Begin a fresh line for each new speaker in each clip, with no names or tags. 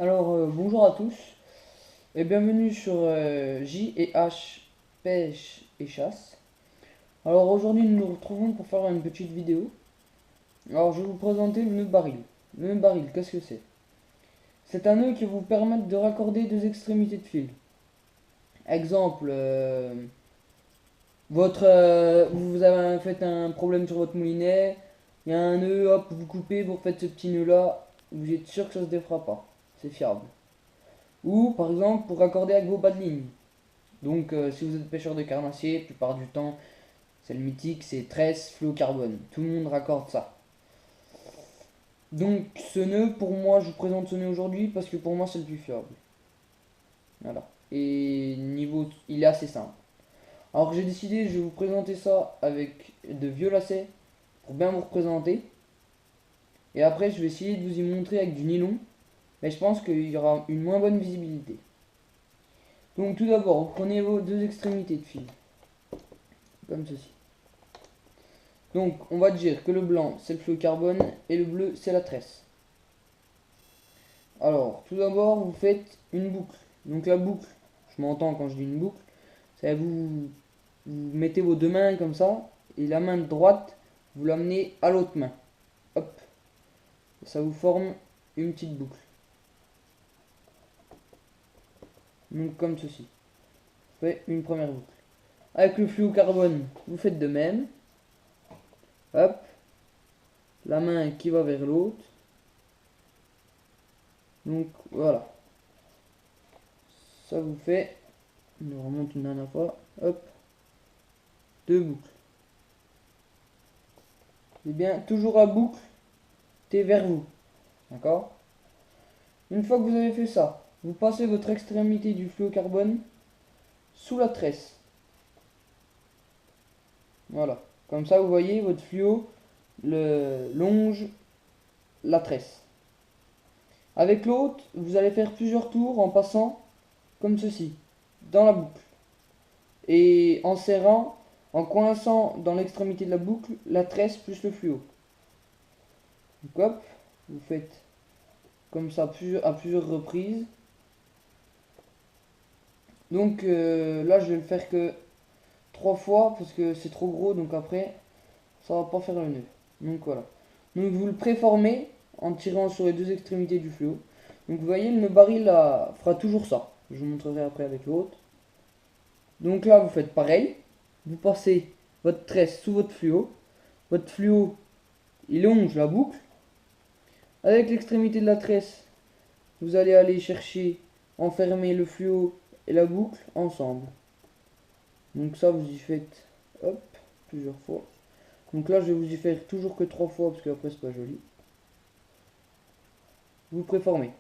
Bonjour à tous et bienvenue sur J et H Pêche et Chasse. Alors aujourd'hui nous nous retrouvons pour faire une petite vidéo. Alors je vais vous présenter le nœud baril. Le nœud baril, qu'est-ce que c'est? C'est un nœud qui vous permet de raccorder deux extrémités de fil. Exemple, vous avez fait un problème sur votre moulinet, il y a un nœud, hop, vous coupez, vous refaites ce petit nœud là, vous êtes sûr que ça se défera pas. C'est fiable. Ou par exemple pour raccorder avec vos bas de ligne. Donc, si vous êtes pêcheur de carnassier, la plupart du temps, c'est le mythique, c'est tresse fluocarbone. Tout le monde raccorde ça. Donc, ce nœud, pour moi, je vous présente ce nœud aujourd'hui parce que pour moi, c'est le plus fiable. Voilà. Et niveau, il est assez simple. Alors, j'ai décidé, je vais vous présenter ça avec de vieux lacets pour bien vous représenter. Et après, je vais essayer de vous y montrer avec du nylon. Mais je pense qu'il y aura une moins bonne visibilité. Donc, tout d'abord, vous prenez vos deux extrémités de fil. Comme ceci. Donc, on va dire que le blanc, c'est le fluocarbone et le bleu, c'est la tresse. Alors, tout d'abord, vous faites une boucle. Donc, la boucle, je m'entends quand je dis une boucle, c'est vous mettez vos deux mains comme ça, et la main droite, vous l'amenez à l'autre main. Hop. Et ça vous forme une petite boucle. Donc, comme ceci. Vous faites une première boucle. Avec le fluocarbone, vous faites de même. Hop. La main qui va vers l'autre. Donc, voilà. Ça vous fait, on remonte une dernière fois, hop, deux boucles. Et bien, toujours à boucle, t'es vers vous. D'accord? Une fois que vous avez fait ça, vous passez votre extrémité du fluocarbone sous la tresse. Voilà. Comme ça, vous voyez, votre fluo longe la tresse. Avec l'autre, vous allez faire plusieurs tours en passant comme ceci, dans la boucle. Et en serrant, en coinçant dans l'extrémité de la boucle, la tresse plus le fluo. Donc hop, vous faites comme ça à plusieurs reprises. Donc là je vais le faire que 3 fois parce que c'est trop gros, donc après ça va pas faire le nœud. Donc voilà. Donc vous le préformez en tirant sur les deux extrémités du fluo. Donc vous voyez, le nœud baril là, fera toujours ça. Je vous montrerai après avec l'autre. Donc là vous faites pareil. Vous passez votre tresse sous votre fluo. Votre fluo il longe la boucle. Avec l'extrémité de la tresse, vous allez aller chercher, enfermer le fluo et la boucle ensemble. Donc ça, vous y faites, hop, plusieurs fois. Donc là, je vais vous y faire toujours que 3 fois, parce qu'après, c'est pas joli. Vous préformez.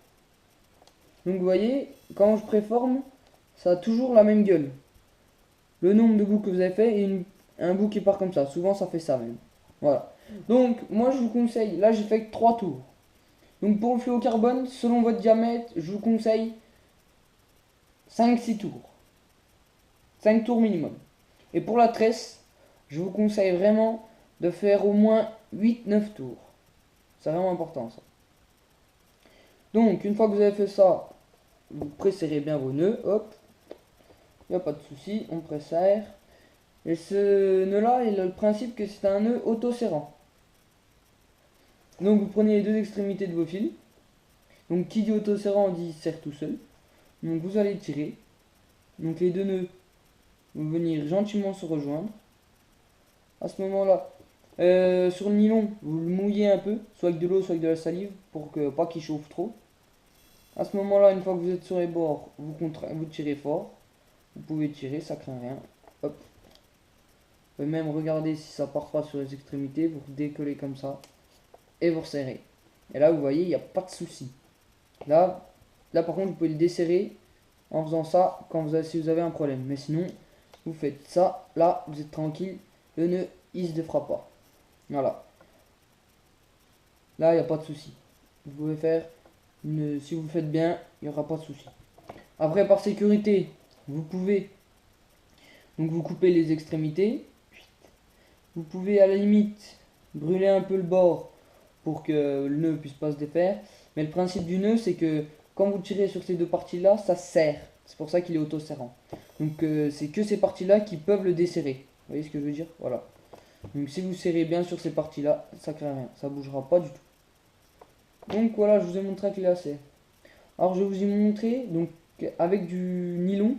Donc vous voyez, quand je préforme, ça a toujours la même gueule. Le nombre de boucles que vous avez fait et un bout qui part comme ça. Souvent, ça fait ça même. Voilà. Donc, moi, je vous conseille, là, j'ai fait que 3 tours. Donc pour le fluocarbone, selon votre diamètre, je vous conseille 5-6 tours. 5 tours minimum. Et pour la tresse, je vous conseille vraiment de faire au moins 8-9 tours. C'est vraiment important ça. Donc une fois que vous avez fait ça, vous presserrez bien vos nœuds. Hop. Il n'y a pas de souci, on presserre. Et ce nœud là, il a le principe que c'est un nœud auto-serrant. Donc vous prenez les deux extrémités de vos fils. Donc qui dit auto-serrant dit serre tout seul. Donc vous allez tirer. Donc les deux nœuds vont venir gentiment se rejoindre. À ce moment-là, sur le nylon, vous le mouillez un peu, soit avec de l'eau, soit avec de la salive, pour que pas qu'il chauffe trop. À ce moment-là, une fois que vous êtes sur les bords, vous tirez fort. Vous pouvez tirer, ça craint rien. Hop. Vous pouvez même regarder si ça part pas sur les extrémités, vous décollez comme ça et vous resserrez. Et là, vous voyez, il n'y a pas de souci. Là, par contre, vous pouvez le desserrer en faisant ça si vous avez un problème. Mais sinon, vous faites ça, là, vous êtes tranquille, le nœud, il se défera pas. Voilà. Là, il n'y a pas de souci. Vous pouvez faire, si vous le faites bien, il n'y aura pas de souci. Après, par sécurité, vous pouvez, donc vous coupez les extrémités. Vous pouvez à la limite brûler un peu le bord pour que le nœud puisse pas se défaire. Mais le principe du nœud, c'est que quand vous tirez sur ces deux parties-là, ça serre. C'est pour ça qu'il est auto-serrant. Donc c'est que ces parties-là qui peuvent le desserrer. Vous voyez ce que je veux dire? Voilà. Donc si vous serrez bien sur ces parties-là, ça crée rien. Ça bougera pas du tout. Donc voilà, je vous ai montré avec les lacets. Alors je vais vous y montrer donc avec du nylon.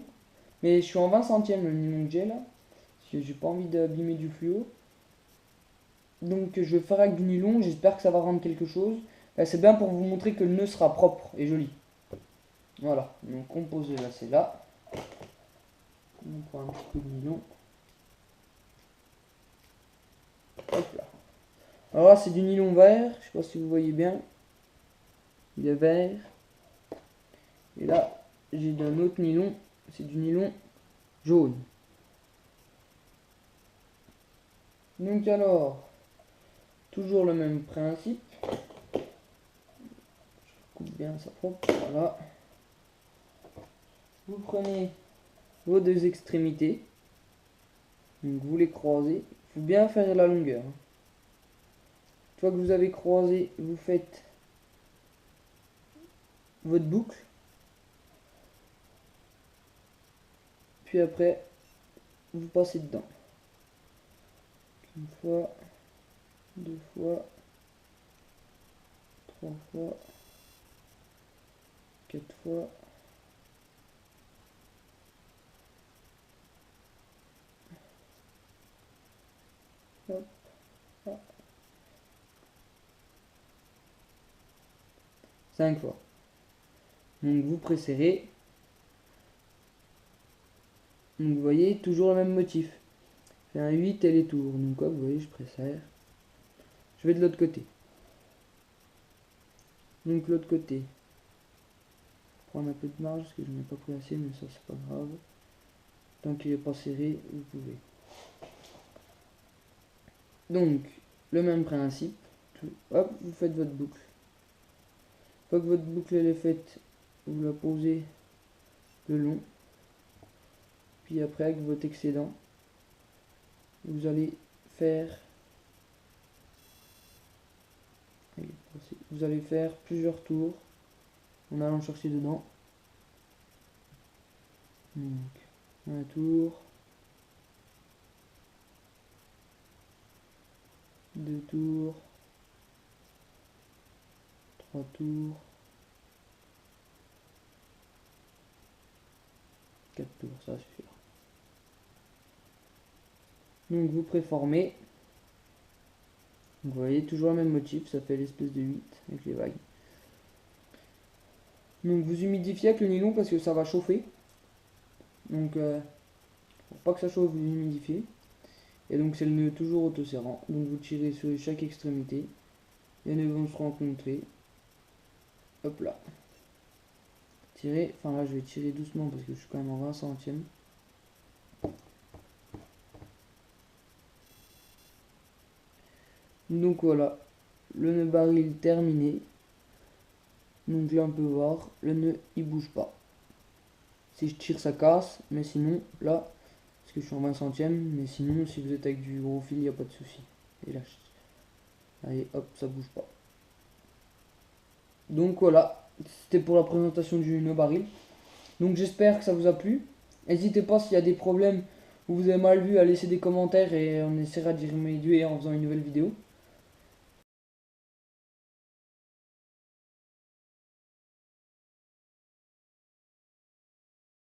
Mais je suis en 20 centièmes le nylon que j'ai là. Parce que j'ai pas envie d'abîmer du fluo. Donc je vais faire avec du nylon. J'espère que ça va rendre quelque chose. C'est bien pour vous montrer que le nœud sera propre et joli. Voilà. Donc on pose le lacet là. On prend un petit peu de nylon. Hop là. Alors là c'est du nylon vert. Je sais pas si vous voyez bien. Il est vert. Et là j'ai d'un autre nylon. C'est du nylon jaune. Donc alors, toujours le même principe. Je coupe bien ça propre, voilà. Vous prenez vos deux extrémités. Donc vous les croisez. Il faut bien faire la longueur. Une fois que vous avez croisé, vous faites votre boucle. Puis après, vous passez dedans. Une fois, deux fois, trois fois, quatre fois. Hop, hop. 5 fois. Donc vous presserez. Donc vous voyez, toujours le même motif. Fait un 8 et les tours. Donc hop, vous voyez, je presserre. Je vais de l'autre côté. Donc l'autre côté. Prendre un peu de marge parce que je n'ai pas pris assez, mais ça c'est pas grave. Tant qu'il n'est pas serré, vous pouvez. Donc, le même principe. Hop, vous faites votre boucle. Une fois que votre boucle elle est faite, vous la posez le long. Puis après, avec votre excédent, vous allez faire plusieurs tours en allant chercher dedans. Donc, un tour, deux tours, trois tours, quatre tours, ça suffira. Donc vous préformez. Donc vous voyez toujours le même motif, ça fait l'espèce de 8 avec les vagues. Donc vous humidifiez avec le nylon parce que ça va chauffer. Donc pour pas que ça chauffe, vous humidifiez. Et donc c'est le nœud toujours auto-serrant. Donc vous tirez sur chaque extrémité. Les nœuds vont se rencontrer. Hop là. Tirez. Enfin là je vais tirer doucement parce que je suis quand même en 20 centièmes. Donc voilà. Le nœud baril terminé. Donc là on peut voir. Le nœud il bouge pas. Si je tire ça casse. Mais sinon là. Parce que je suis en 20 centièmes. Mais sinon si vous êtes avec du gros fil il n'y a pas de souci. Et là allez hop ça bouge pas. Donc voilà, c'était pour la présentation du nœud baril. Donc j'espère que ça vous a plu. N'hésitez pas s'il y a des problèmes ou vous avez mal vu à laisser des commentaires et on essaiera d'y remédier en faisant une nouvelle vidéo.